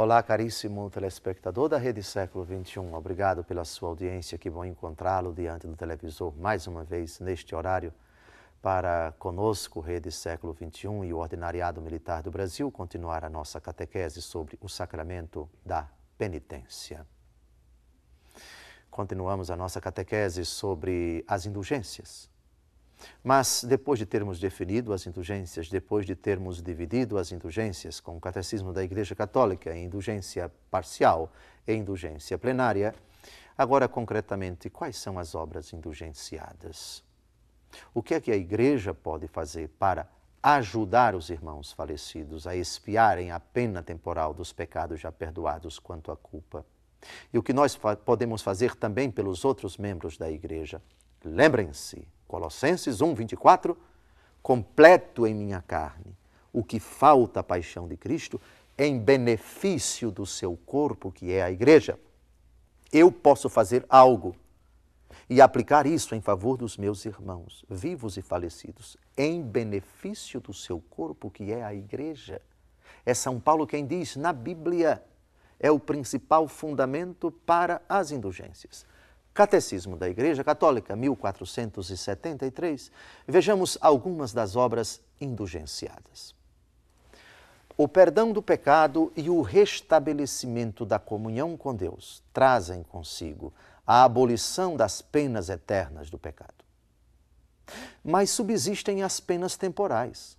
Olá, caríssimo telespectador da Rede Século XXI. Obrigado pela sua audiência. Que bom encontrá-lo diante do televisor mais uma vez neste horário para conosco, Rede Século XXI e o Ordinariado Militar do Brasil, continuar a nossa catequese sobre o sacramento da penitência. Continuamos a nossa catequese sobre as indulgências. Mas depois de termos definido as indulgências, depois de termos dividido as indulgências com o Catecismo da Igreja Católica em indulgência parcial e indulgência plenária, agora concretamente, quais são as obras indulgenciadas? O que é que a Igreja pode fazer para ajudar os irmãos falecidos a expiarem a pena temporal dos pecados já perdoados quanto à culpa? E o que nós podemos fazer também pelos outros membros da Igreja? Lembrem-se, Colossenses 1, 24, completo em minha carne o que falta à paixão de Cristo em benefício do seu corpo, que é a Igreja. Eu posso fazer algo e aplicar isso em favor dos meus irmãos, vivos e falecidos, em benefício do seu corpo, que é a Igreja. É São Paulo quem diz, na Bíblia, é o principal fundamento para as indulgências. Catecismo da Igreja Católica, 1473, vejamos algumas das obras indulgenciadas. O perdão do pecado e o restabelecimento da comunhão com Deus trazem consigo a abolição das penas eternas do pecado. Mas subsistem as penas temporais.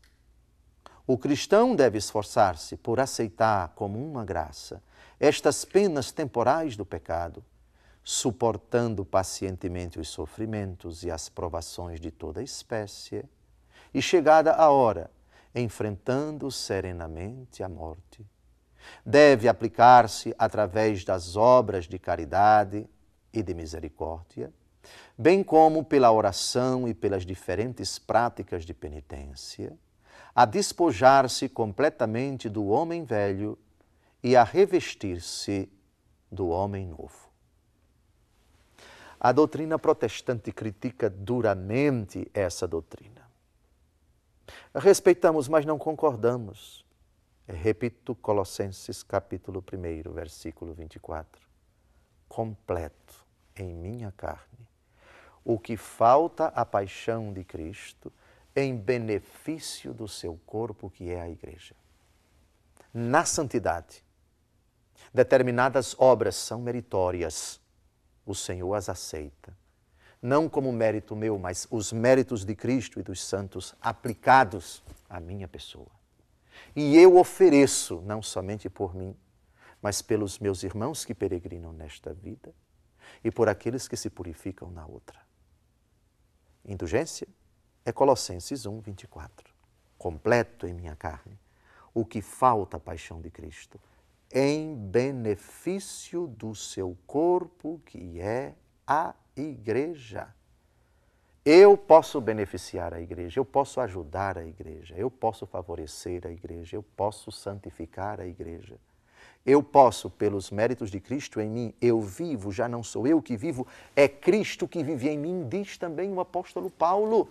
O cristão deve esforçar-se por aceitar como uma graça estas penas temporais do pecado, suportando pacientemente os sofrimentos e as provações de toda espécie, e chegada a hora, enfrentando serenamente a morte. Deve aplicar-se através das obras de caridade e de misericórdia, bem como pela oração e pelas diferentes práticas de penitência, a despojar-se completamente do homem velho e a revestir-se do homem novo. A doutrina protestante critica duramente essa doutrina. Respeitamos, mas não concordamos. Repito, Colossenses capítulo 1, versículo 24. Completo em minha carne o que falta à paixão de Cristo em benefício do seu corpo, que é a Igreja. Na santidade, determinadas obras são meritórias. O Senhor as aceita. Não como mérito meu, mas os méritos de Cristo e dos santos aplicados à minha pessoa. E eu ofereço, não somente por mim, mas pelos meus irmãos que peregrinam nesta vida e por aqueles que se purificam na outra. Indulgência é Colossenses 1, 24. Completo em minha carne o que falta à paixão de Cristo, em benefício do seu corpo, que é a Igreja. Eu posso beneficiar a Igreja, eu posso ajudar a Igreja, eu posso favorecer a Igreja, eu posso santificar a Igreja. Eu posso, pelos méritos de Cristo em mim, eu vivo, já não sou eu que vivo, é Cristo que vive em mim, diz também o apóstolo Paulo.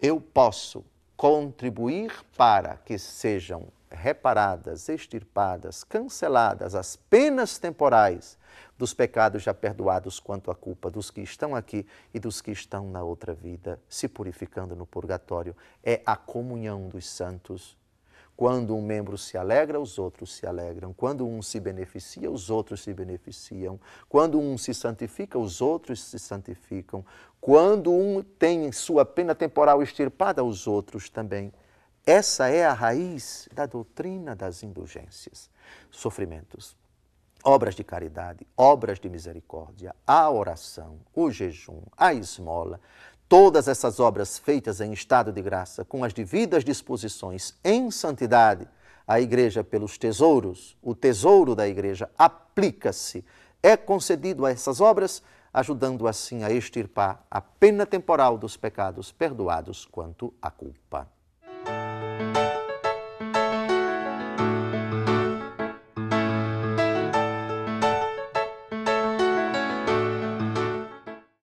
Eu posso contribuir para que sejam reparadas, extirpadas, canceladas as penas temporais dos pecados já perdoados quanto à culpa dos que estão aqui e dos que estão na outra vida, se purificando no purgatório. É a comunhão dos santos. Quando um membro se alegra, os outros se alegram. Quando um se beneficia, os outros se beneficiam. Quando um se santifica, os outros se santificam. Quando um tem sua pena temporal extirpada, os outros também. Essa é a raiz da doutrina das indulgências. Sofrimentos, obras de caridade, obras de misericórdia, a oração, o jejum, a esmola, todas essas obras feitas em estado de graça, com as devidas disposições em santidade, a Igreja pelos tesouros, o tesouro da Igreja aplica-se, é concedido a essas obras, ajudando assim a extirpar a pena temporal dos pecados perdoados quanto à culpa.